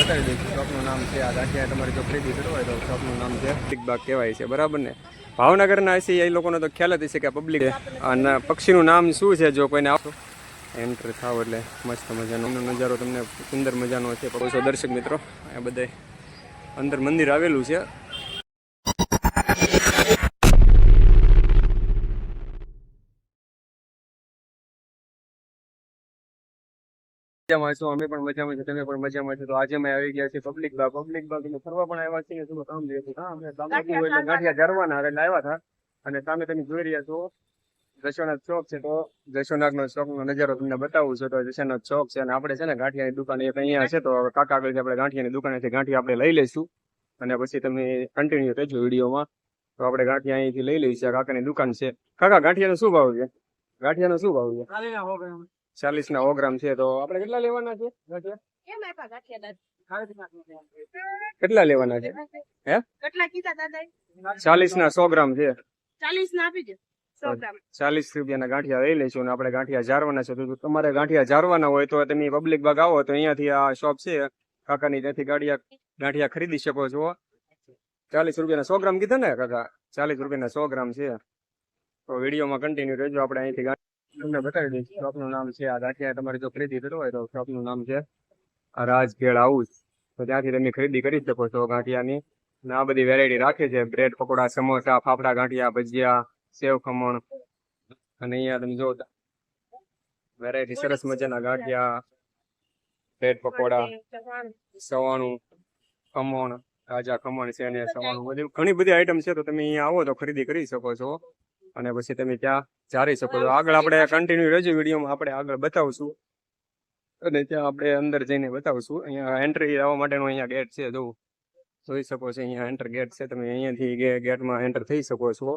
બતાવી દઈશું. શોપનું નામ છે આ ગાંઠિયા. તમારે જો ખરીદી કરવું હોય તો શોપનું નામ છે પબ્લિક બાગ કહેવાય છે, બરાબર ને. ભાવનગરના હશે એ લોકોને તો ખ્યાલ જ હશે કે પબ્લિક અને પક્ષીનું નામ શું છે. જો કોઈને આવશો એન્ટર થાવ એટલે મસ્ત મજાનો નજારો તમને સુંદર મજાનો છે. પછી દર્શક મિત્રો આ બધા અંદર મંદિર આવેલું છે. મજામાં છો, અમે પણ મજામાં છે, તમે પણ મજામાં છો. તો આજે અમે આવી ગયા છીએ પબ્લિક બાગ. પબ્લિક બાગ ફરવા પણ આવ્યા છીએ. શું કામ જોઈએ છે? હા, અમે ગાંઠિયા જરવાના એટલે આવ્યા હતા. અને સામે તમે જોઈ રહ્યા છો જશોનાથ ચોક છે. તો જશોનાથ નો ચોક નો નજારો તમને બતાવું છું. તો જશોનાથ ચોક છે અને આપણે છે ને ગાંઠિયાની દુકાન એક અહીંયા છે. તો કાકા આગળ આપણે ગાંઠિયાની દુકાનેથી ગાંઠિયા આપણે લઈ લઈશું અને પછી તમે કન્ટિન્યુ રહેજો વિડીયોમાં. તો આપણે ગાંઠિયા અહીંથી લઈ લઈશું. કાકાની દુકાન છે. કાકા ગાંઠિયાનો શું ભાવ છે? ગાંઠિયાનો શું ભાવ છે? 40 ના 100 ગ્રામ છે. તો આપણે કેટલા લેવાના છે ગાંઠિયા? કેટલા લેવાના છે? હે 40 ના 100 ગ્રામ છે. 40 રૂપિયાના ગાંઠિયા લઈ લઈશું અને આપણે ગાંઠિયા જારવાના છે. તો તમારે ગાંઠિયા જારવાના હોય તો તમે પબ્લિક બાગ આવો તો અહીંયાથી આ શોપ છે કાકાની, ત્યાંથી ગાંઠિયા ખરીદી શકો છો. 40 રૂપિયાના 100 ગ્રામ કીધા ને કાકા? 40 રૂપિયાના 100 ગ્રામ છે. તો વિડીયોમાં કન્ટિન્યુ રહેજો. આપણે અહીંથી તમને બતાવી દઈશું. શોપનું નામ છે આ ગાંઠિયા. તમારે જો ખરીદી કરવું હોય તો શોપનું નામ છે રાજગેળ હાઉસ. તો ત્યાંથી તમે ખરીદી કરી શકો છો ગાંઠિયાની. અને આ બધી વેરાયટી રાખે છે. બ્રેડ પકોડા, સમોસા, ફાફડા, ગાંઠિયા, ભજીયા, સેવ ખમણ. અને અહીંયા તમે જો વેરાયટી સરસ મજાના ગાંઠિયા, બ્રેડ પકોડા, સવાણું, ખમણ, તાજા ખમણ છે અને સવાણું, બધું ઘણી બધી આઈટમ છે. તો તમે અહીંયા આવો તો ખરીદી કરી શકો છો અને પછી તમે ત્યાં જારી શકો છો. આગળ આપણે કન્ટિન્યુ રહેજો વિડીયોમાં, આપણે આગળ બતાવશું અને ત્યાં આપણે અંદર જઈને બતાવશું. અહીંયા એન્ટ્રી આવવા માટેનો અહીંયા ગેટ છે, જોઈ શકો છો. અહીંયા એન્ટર ગેટ છે. તમે અહીંયાથી ગેટમાં એન્ટર થઈ શકો છો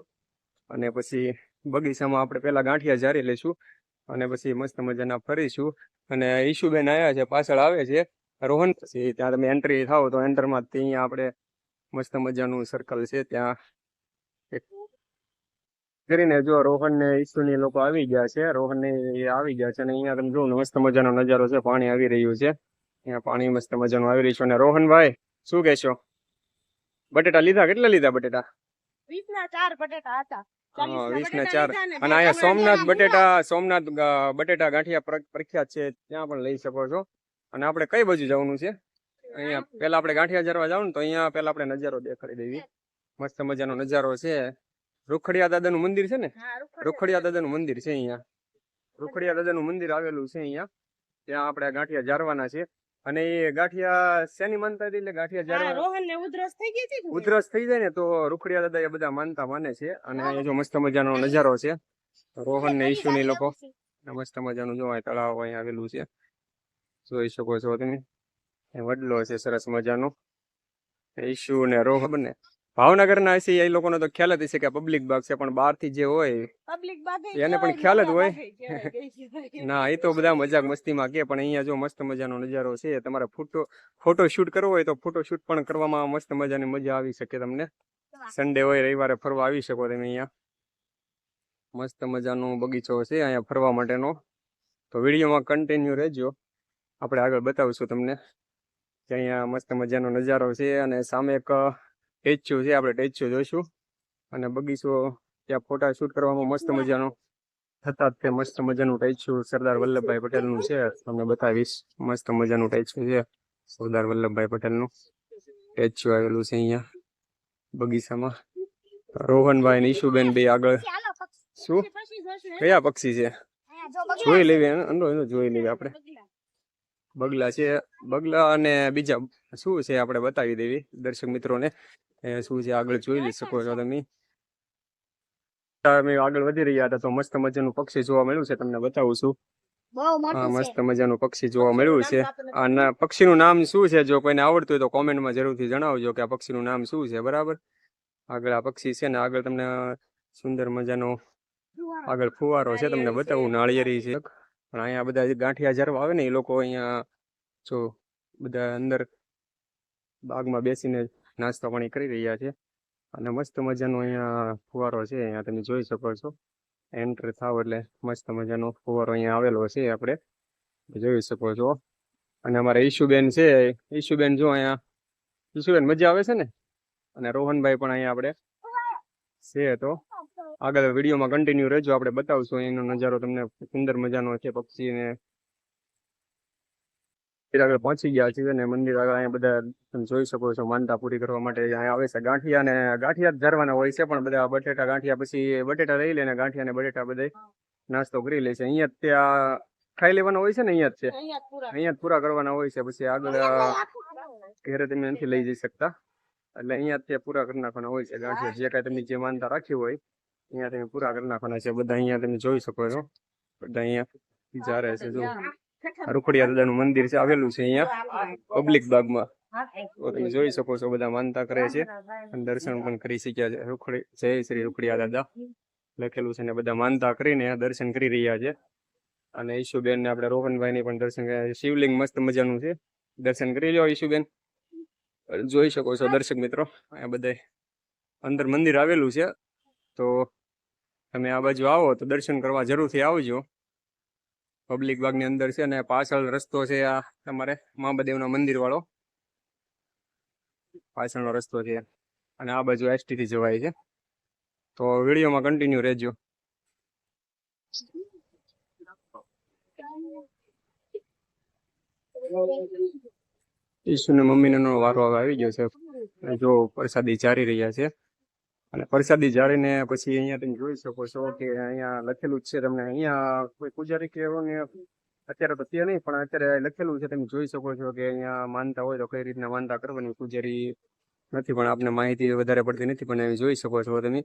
અને પછી બગીચામાં આપણે પહેલા ગાંઠિયા જારી લઈશું અને પછી મસ્ત મજાના ફરીશું. અને ઈશુબેન આવ્યા છે, પાછળ આવે છે રોહન. પછી ત્યાં તમે એન્ટ્રી થાવ તો એન્ટરમાં અહીંયા આપણે મસ્ત મજાનું સર્કલ છે. ત્યાં કરીને જો રોહન ને ઈશુની લોકો આવી ગયા છે. રોહન ને આવી ગયા છે અને અહીંયા તમે જો મસ્ત મજાનો નજારો છે. પાણી આવી રહ્યું છે. અહીંયા પાણી મસ્ત મજાનું આવી રહ્યું છે. અને રોહનભાઈ શું કહેશો? બટેટા લીધા? કેટલા લીધા બટેટા? 20 ના 4 બટેટા હતા. 20 ના 4. અને અહીંયા સોમનાથ બટેટા ગાંઠિયા પ્રખ્યાત છે, ત્યાં પણ લઈ શકો છો. અને આપણે કઈ બાજુ જવાનું છે? અહીંયા પેલા આપણે ગાંઠિયા જરવા જવાનું ને તો અહીંયા પેલા આપણે નજારો દેખાડી દેવી. મસ્ત મજાનો નજારો છે. રૂખડિયા દાદાનું મંદિર છે ને? રૂખડિયા દાદાનું મંદિર છે અહીંયા. રૂખડિયા દાદાનું મંદિર આવેલું છે અહીંયા. ત્યાં આપણે ગાંઠિયા જારવાના છે. અને એ ગાંઠિયા શેની માનતા હતી? એટલે ગાંઠિયા જારવા રોહનને ઉધરસ થઈ ગઈ હતી. ઉધરસ થઈ જાય ને તો રૂખડિયા દાદા એ બધા માને છે. અને એ જો મસ્ત મજાનો નજારો છે. રોહન ને ઈશુની લોકો મસ્ત મજાનું જો તળાવ અહીંયા આવેલું છે, જોઈ શકો છો તમે. વડલો છે સરસ મજાનો. ઈશુ ને રોહન ને ભાવનગરના હશે એ લોકોને તો ખ્યાલ જ હશે કે પબ્લિક બાગ છે. પણ બહાર થી જે હોય એને પણ ખ્યાલ જ હોય. ના, એ તો બધા મજાક મસ્તીમાં કે, પણ અહીંયા જો મસ્ત મજાનો નજારો છે. તમારે ફોટો શૂટ કરવો હોય તો ફોટો શૂટ પણ કરવામાં મસ્ત મજાની મજા આવી શકે તમને. સન્ડે હોય, રવિવારે ફરવા આવી શકો તમે. અહીંયા મસ્ત મજાનો બગીચો છે અહીંયા ફરવા માટેનો. તો વિડીયોમાં કન્ટિન્યુ રહેજો. આપણે આગળ બતાવીશું તમને કે અહીંયા મસ્ત મજાનો નજારો છે. અને સામે એક ટેચ્યુ છે, આપણે ટેચ્યુ જોઈશું. અને બગીચો ત્યાં ફોટા શૂટ કરવામાં મસ્ત મજાનો થતા તે મસ્ત મજાનું ટેચ્યુ સરદાર વલ્લભભાઈ પટેલનું છે. તમને બતાવીશ. મસ્ત મજાનું ટેચ્યુ છે સરદાર વલ્લભભાઈ પટેલનું. ટેચ્યુ આવેલું છે અહીંયા બગીચામાં. રોહનભાઈ ને ઈશુબેન બે આગળ. શું કયા પક્ષી છે? જોઈ લેવી, જોઈ લેવી આપણે. બગલા છે. બગલા અને બીજા શું છે આપણે બતાવી દેવી દર્શક મિત્રોને શું છે. આગળ જોઈ શકો છો તમે. આગળ વધી રહ્યા હતા તો મસ્ત મજાનું પક્ષી જોવા મળ્યું છે, તમને બતાવું છું. મસ્ત મજાનું પક્ષી જોવા મળ્યું છે. આ પક્ષીનું નામ શું છે? જો કોઈને આવડતું હોય તો કોમેન્ટમાં જરૂરથી જણાવજો કે આ પક્ષીનું નામ શું છે, બરાબર. આગળ આ પક્ષી છે ને આગળ તમને સુંદર મજાનો આગળ ફુવારો છે, તમને બતાવું. નાળિયેરી છે. પણ અહીંયા બધા ગાંઠિયા જરવા આવે ને એ લોકો અહીંયા જો બધા અંદર બાગમાં બેસીને નાસ્તા પાણી કરી રહ્યા છે. અને મસ્ત મજાનો અહીંયા ફુવારો છે. અહીંયા તમે જોઈ શકો છો. એન્ટર થાવ એટલે મસ્ત મજાનો ફુવારો અહીંયા આવેલો છે, આપણે જોઈ શકો છો. અને અમારા ઈશુબેન છે, ઈશુબેન જો અહીંયા, ઈશુબેન મજા આવે છે ને. અને રોહનભાઈ પણ અહીંયા આપણે છે. તો આગળ વિડીયોમાં કન્ટિન્યુ રહેજો, આપણે બતાવશું એનો નજારો તમને સુંદર મજાનો છે. પક્ષીને આગળ પહોંચી ગયા છીએ અને મંદિર આગળ અહીંયા બધા તમે જોઈ શકો છો માનતા પૂરી કરવા માટે અહીંયા આવે છે. ગાંઠિયા ને ગાંઠિયા જ ધરવાના હોય છે, પણ બધા બટેટા ગાંઠિયા પછી બટેટા લઈ લે ને ગાંઠિયા ને બટેટા બધા નાસ્તો કરી લે છે. અહીંયા જ ત્યાં ખાઈ લેવાનો હોય છે ને, અહીંયા જ છે, અહીંયા જ પૂરા કરવાના હોય છે. પછી આગળ ઘરે તમે નથી લઈ જઈ શકતા, એટલે અહીંયા જ તે પૂરા કરી નાખવાના હોય છે. ગાંઠિયા જે કાંઈ તમે જે માનતા રાખી હોય અહીંયા તમે પૂરા કરી નાખવાના છે. બધા અહીંયા તમે જોઈ શકો છો, બધા અહીંયા જા રહે છે. જો રૂખડિયા દાદાનું મંદિર છે, આવેલું છે અહીંયા પબ્લિક બાગમાં. તો તમે જોઈ શકો છો, બધા માનતા કરે છે અને દર્શન પણ કરી શક્યા છે. જય શ્રી રૂખડિયા દાદા લખેલું છે ને બધા માનતા કરીને દર્શન કરી રહ્યા છે. અને ઈશુબેન ને આપણે રોહનભાઈ ની પણ દર્શન કર્યા. શિવલિંગ મસ્ત મજાનું છે, દર્શન કરી લો ઈશુબેન. જોઈ શકો છો દર્શક મિત્રો, અહીંયા બધા અંદર મંદિર આવેલું છે. તો તમે આ બાજુ આવો તો દર્શન કરવા જરૂરથી આવજો. પબ્લિક બાગની અંદર છે અને પાછળ રસ્તો છે આ તમારે મહાદેવના મંદિર વાળો પાછળનો રસ્તો છે. અને આ બાજુ એસટી થી જવાય છે. તો વિડીયોમાં કન્ટિન્યુ રહેજો. ઈશુ ને મમ્મીનો વારો આવી ગયો છે. જો પ્રસાદી ચારી રહ્યા છે અને પ્રસાદી જાળીને પછી અહીંયા તમે જોઈ શકો છો કે અહીંયા લખેલું જ છે. તમને અહીંયા કોઈ પૂજારી કે એવું ને અત્યારે તો તે નહીં, પણ અત્યારે લખેલું છે, તમે જોઈ શકો છો કે અહીંયા માનતા હોય તો કઈ રીતના માનતા કરવાની. પૂજારી નથી, પણ આપને માહિતી વધારે પડતી નથી, પણ એ જોઈ શકો છો તમે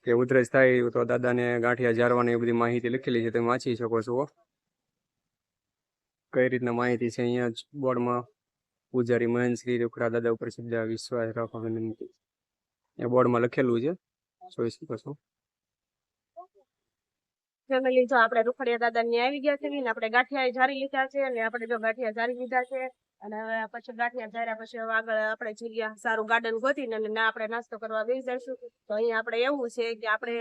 કે ઉધરસ થાય તો દાદાને ગાંઠિયા જારવાની એ બધી માહિતી લખેલી છે, તમે વાંચી શકો છો કઈ રીતના માહિતી છે. અહીંયા બોર્ડમાં પૂજારી મહેન શ્રી રૂખડા દાદા ઉપર સીધા વિશ્વાસ રાખવા વિનંતી એ બોર્ડમાં લખેલું છે, જોઈ શકો છો. ફેમિલી જો આપણે રૂખડિયા દાદા ની આવી ગયા છે ને આપણે ગાંઠિયા જારી લીધા છે અને આપણે જો ગાંઠિયા જારી લીધા છે અને હવે પછી ગાંઠિયા જાર્યા પછી હવે આગળ આપણે જગ્યા સારું ગાર્ડન ગોતીને અને ના આપણે નાસ્તો કરવા બેસી જઈશું. તો અહીંયા આપણે એવું છે કે આપણે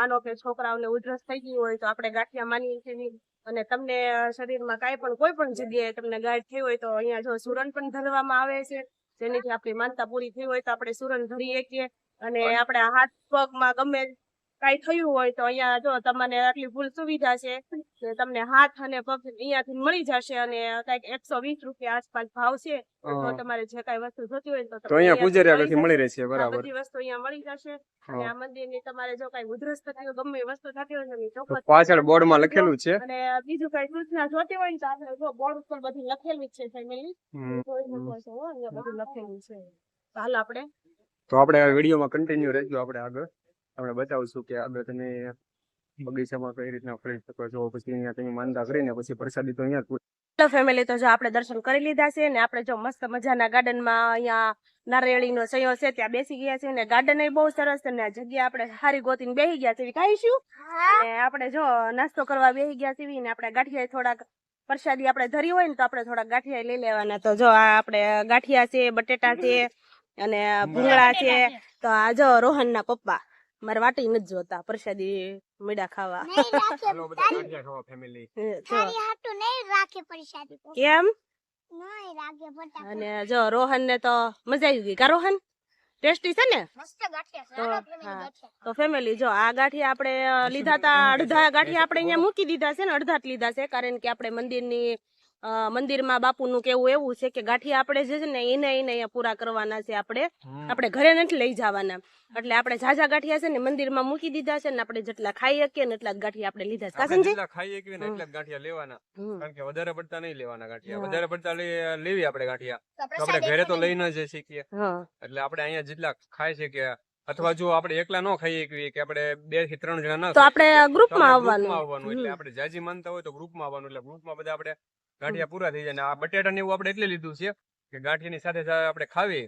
માનો કે છોકરાઓને ઉધરસ થઈ ગઈ હોય તો આપણે ગાંઠિયા માનીએ છીએ અને તમને શરીરમાં કાંઈ પણ કોઈ પણ જગ્યાએ તમને ગાંઠ થઈ હોય તો અહીંયા જો સુરણ પણ ધરવામાં આવે છે, જેનીથી આપણી માનતા પૂરી થઈ હોય તો આપણે સુરણ ધરી શકીએ. અને આપણે હાથ પગમાં ગમે કાંઈ થયું હોય તો અહીંયા જો તમને આટલી ફૂલ સુવિધા છે કે તમને હાથ અને પગ અહીંયાથી મળી જશે અને કંઈક 120 રૂપિયા આસપાસ ભાવ છે. તો તમારે જે કાંઈ વસ્તુ જોતી હોય તો અહીંયા પૂજારી આગળથી મળી રહેશે. બરાબર, બધી વસ્તુ અહીંયા મળી જશે. અને આ મંદિરની તમારે જો કાંઈ ઉધરસ થતી હોય ગમે વસ્તુ થતી હોય ને ચોક્કસ પાછળ બોર્ડમાં લખેલું છે. અને બીજું કાંઈ સૂચના જોતી હોય ને તો આપણે જો બોર્ડ ઉપર બધી લખેલી છે ફેમિલી, જોઈ શકો છો અહીંયા બધું લખેલું છે. હાલ આપણે વિડીયોમાં કન્ટિન્યુ રહેજો. આપણે બતાવશું કે આગળ તમે બગીચામાં કઈ રીતના ફરી શકો છો. પછી અહીંયા તમે માનતા કરીને પછી પ્રસાદી તો અહીંયા. હેલો ફેમિલી, તો જો આપણે દર્શન કરી લીધા છે ને આપણે જો મસ્ત મજાના ગાર્ડનમાં અહીંયા નારિયેળીનો સયો છે ત્યાં બેસી ગયા છે ને ગાર્ડન એ બહુ સરસ છે ને આ જગ્યા આપણે સારી ગોતીને બેસી ગયા છે. ખાઈશું ને આપણે જો નાસ્તો કરવા બેસી ગયા છે ને આપણે ગાંઠિયા થોડાક પ્રસાદી આપણે ધરી હોય ને તો આપણે થોડાક ગાંઠિયા લઈ લેવાના. તો જો આ આપણે ગાંઠિયા છે, બટેટા છે અને ભૂંગળા છે. તો આ જો રોહન ના પપ્પા મારે વાટી નથી જોતા પ્રસાદી મીડા ખાવા. કેમ? અને જો રોહન ને તો મજા આવી ગઈ કા રોહન? ટેસ્ટી છે ને? તો ફેમિલી જો આ ગાંઠિયા આપણે લીધા હતા, અડધા ગાંઠિયા આપણે અહીંયા મૂકી દીધા છે ને અડધા જ લીધા છે, કારણ કે આપણે મંદિરમાં બાપુનું કેવું એવું છે કે ગાંઠિયા આપણે જે છે ને એને અહીંયા પૂરા કરવાના છે. આપણે ઘરે નથી લઈ જવાના, એટલે આપણે ઝાઝા ગાંઠિયા છે ને મંદિરમાં મૂકી દીધા છે ને આપણે જેટલા ખાઈ શકીએ ને એટલા જ ગાંઠિયા આપણે લીધા છે. જેટલા ખાઈ શકીએ ને એટલા જ ગાંઠિયા લેવાના, કારણ કે વધારે પડતા નહીં લેવાના ગાંઠિયા. વધારે પડતા લેવી આપણે ગાંઠિયા તો આપણે ઘરે તો લઈ ન જઈ શકીએ, એટલે આપણે અહીંયા જેટલા ખાઈ શકીએ. અથવા જો આપણે એકલા ન ખાઈ શકીએ કે આપણે 2 થી 3 જણા ના, તો આપણે ગ્રુપમાં આવવાનું. એટલે આપણે જાજી માનતા હોય તો ગ્રુપમાં આવવાનું, એટલે ગ્રુપમાં બધા આપણે ગાંઠિયા પૂરા થઈ જાય. આ બટેટા ને એવું આપણે એટલે લીધું છે કે ગાંઠિયાની સાથે આપણે ખાવી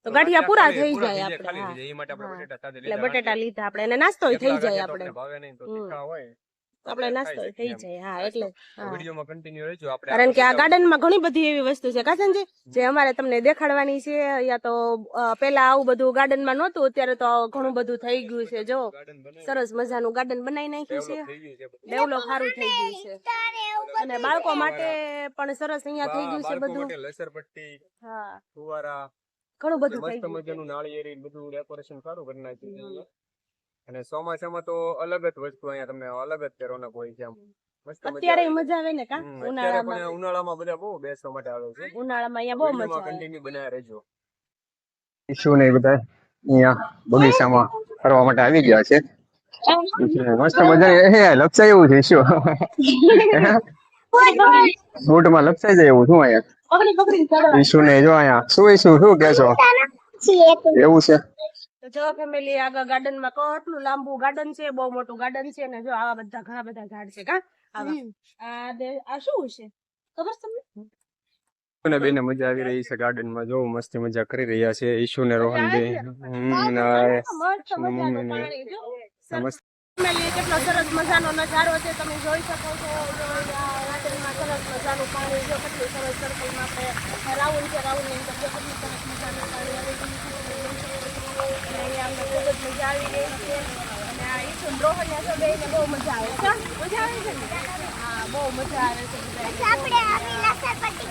તો ગાંઠિયા પૂરા થઈ જાય આપણે. એ માટે આપણે બટેટા સાથે એટલે બટેટા લીધા આપણે અને નાસ્તો થઈ જાય આપણે. ભાવે નહીં તો તીખા હોય આપણે નાસ્તો થઈ જાય. હા, એટલે વિડીયોમાં કન્ટિન્યુ રહેજો. આપણે કારણ કે આ ગાર્ડનમાં ઘણી બધી એવી વસ્તુ છે કાસનજી જે અમારે તમને દેખાડવાની છે. અહીંયા તો પેલા આવું બધું ગાર્ડનમાં નહોતું, અત્યારે તો ઘણું બધું થઈ ગયું છે. જો સરસ મજાનું ગાર્ડન બનાવી નાખ્યું છે, ડેવલપ સારું થઈ ગયું છે. અને બાળકો માટે પણ સરસ અહીંયા થઈ ગયું છે બાળકો બધું. માટે લસરપટ્ટી, હા, ફુવારા, ઘણું બધું થઈ મસ્ત ગયું છે. મજાનું નાળિયેરી બધું ડેકોરેશન સારું કરી નાખ્યું છે અહીંયા. અને ચોમાસામાં તો અલગ જ વસ્તુ અહીંયા તમને અલગ જ તે રોનક હોય છે આમ. મસ્ત મજા અત્યારે આવે. મજા આવે ને કા અત્યારે ઉનાળામાં. પણ ઉનાળામાં બધા બહુ બેસવા માટે આવે છે. ઉનાળામાં અહીંયા બહુ મજા આવે. કન્ટિન્યુ બનાવી રહેજો. ઈશુ ને બધા અહીંયા બગીચામાં ફરવા માટે આવી ગયા છે. મસ્ત મજા હે લપસાય એવું છે ઈશુ. બૂટમાં લપસાઈ જાય એવું શું અહીંયા ઈશુ ને જો અહીંયા શું ઈશુ શું કહેશો એવું છે. તો જો ફેમિલી આગળ ગાર્ડન માં કેટલું લાંબુ ગાર્ડન છે, બહુ મોટું ગાર્ડન છે. ને જો આવા બધા ઘણા બધા ઝાડ છે કા આવા. આ શું છે ખબર છે તમને? અને બેને મજા આવી રહી છે ગાર્ડન માં. જો મસ્તી મજા કરી રહ્યા છે ઈશુ ને રોહન બે. મસ્ત મજાનું પાણી જો. મસ્ત ફેમિલી કેટલો સરસ મજાનો નજારો છે, તમે જોઈ શકો છો. ગાર્ડનમાં સરસ મજાનું પાણી જો કેટલું સરસ સર્કલમાં આપણે રાઉન્ડ છે, રાઉન્ડ ની અંદર જો કેટલું સરસ મજાનું પાણી આવી ગયું છે. અને અહીંયા અમને ખૂબ જ મજા આવી રહી છે. અને આ ઈસુ ને રોહન ને તો બેયને બહુ મજા આવે છે. મજા આવે છે ને? હા, બહુ મજા આવે છે બધાને.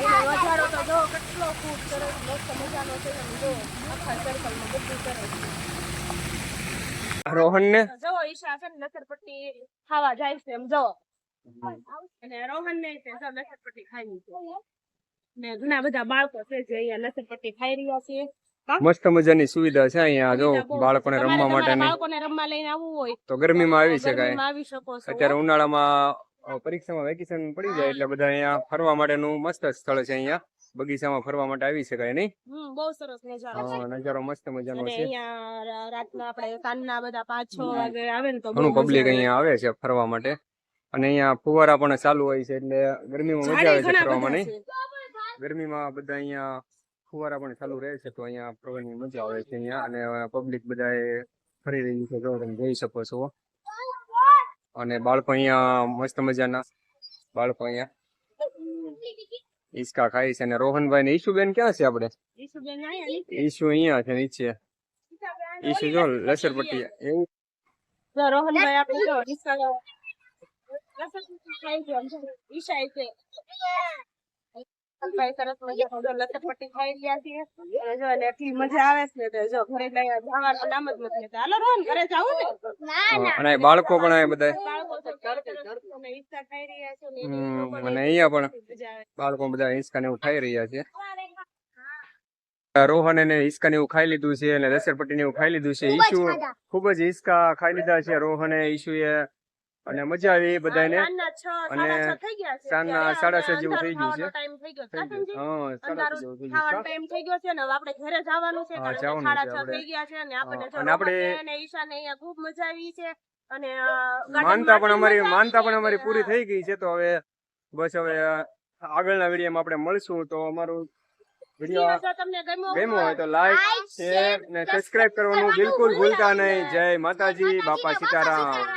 એનો નજારો તો જો કેટલો ખૂબ સરસ મસ્ત મજાનો છે. તમે જો આખા સર્કલમાં બધું સરસ. રોહન ને જવો ઈશા છે ને લસરપટ્ટી ખાવા જાય છે એમ જવો. અને રોહન ને છે જો લસરપટ્ટી ખાવી છે. ને ઘણા બધા બાળકો છે જે અહીંયા લસરપટ્ટી ખાઈ રહ્યા છે. મસ્ત મજાની સુવિધા છે અહીંયા. જો બાળકોને તમારે રમવા તમારા માટેની બાળકોને રમવા લઈને આવવું હોય તો ગરમીમાં આવી શકાય. ગરમીમાં આવી શકો છો. અત્યારે ઉનાળામાં પરીક્ષામાં વેકેશન પડી જાય એટલે બધા અહીંયા ફરવા માટેનું મસ્ત સ્થળ છે. અહીંયા બગીચામાં ફરવા માટે આવી શકાય નહીં. બહુ સરસ નજારો છે. નજારો મસ્ત મજાનો અને છે. અહીંયા રાતના આપણે સાંજના બધા 5-6 વાગે આવે ને તો ઘણું પબ્લિક અહીંયા આવે છે ફરવા માટે. અને અહીંયા ફુવારા પણ ચાલુ હોય છે એટલે ગરમીમાં મજા આવે છે ફરવામાં નહીં. ગરમીમાં બધા અહીંયા ફુવારા પણ ચાલુ રહે છે તો અહીંયા ફરવાની મજા આવે છે અહીંયા. અને પબ્લિક બધા ફરી રહી છે જો તમે જોઈ શકો છો. અને બાળકો અહીંયા મસ્ત મજાના બાળકો અહીંયા હિંચકા ખાય છે. અને રોહનભાઈ ને ઈશુબેન ક્યાં છે આપણે? ઈશુબેન અહીંયા નીચે. ઈશુ અહીંયા છે નીચે. ઈશુ જો લસરપટ્ટી એવું જો રોહનભાઈ આપણે જો ઈશા લસરપટ્ટી ખાઈ છે આમ જો ઈશા છે. ભાઈ સરસ મજાનો જો લસરપટ્ટી ખાઈ રહ્યા છીએ. અને જો એને એટલી મજા આવે છે તો જો ઘરે લઈ જવાનું નામ જ નથી લેતા. હાલો રોહન ઘરે જાવું ને. અને બાળકો પણ અહીંયા બધા બાળકો તો સરસ અને ઈશા ખાઈ રહ્યા છે ને એની લોકોને અને અહીંયા પણ મજા આવે. બાળકો બધા હિંચકા ને એવું ખાઈ રહ્યા છે. રોહન એને હિંચકા ને એવું ખાઈ લીધું છે અને લસરપટ્ટી ને એવું ખાઈ લીધું છે. ઈશુ ખૂબ જ હિંચકા ખાઈ લીધા છે રોહને ઈશુએ. અને મજા આવી બધાને. સાંજના 6 સાડા 6 થઈ ગયા છે. સાંજના 6:30 જેવું થઈ ગયું છે. ટાઈમ થઈ ગયો છે સંજી? હા 6:30 જેવું થઈ ખાવાનો ગયું છે. ટાઈમ થઈ ગયો છે ને હવે આપણે ઘરે જવાનું છે હા, કારણ કે જવાનું છે 6:30 આપણે. થઈ ગયા છે અને આપણને જો અને આપણે રોહનને અને ઈશાને અહીંયા ખૂબ મજા આવી છે. અને માનતા પણ અમારી પૂરી થઈ ગઈ છે. તો હવે બસ હવે આગળના વિડીયોમાં આપણે મળશું. તો અમારું વિડીયો જો તમને ગમ્યો હોય તો લાઈક શેર ને સબસ્ક્રાઇબ કરવાનું બિલકુલ ભૂલતા નહીં. જય માતાજી, બાપા સીતારામ.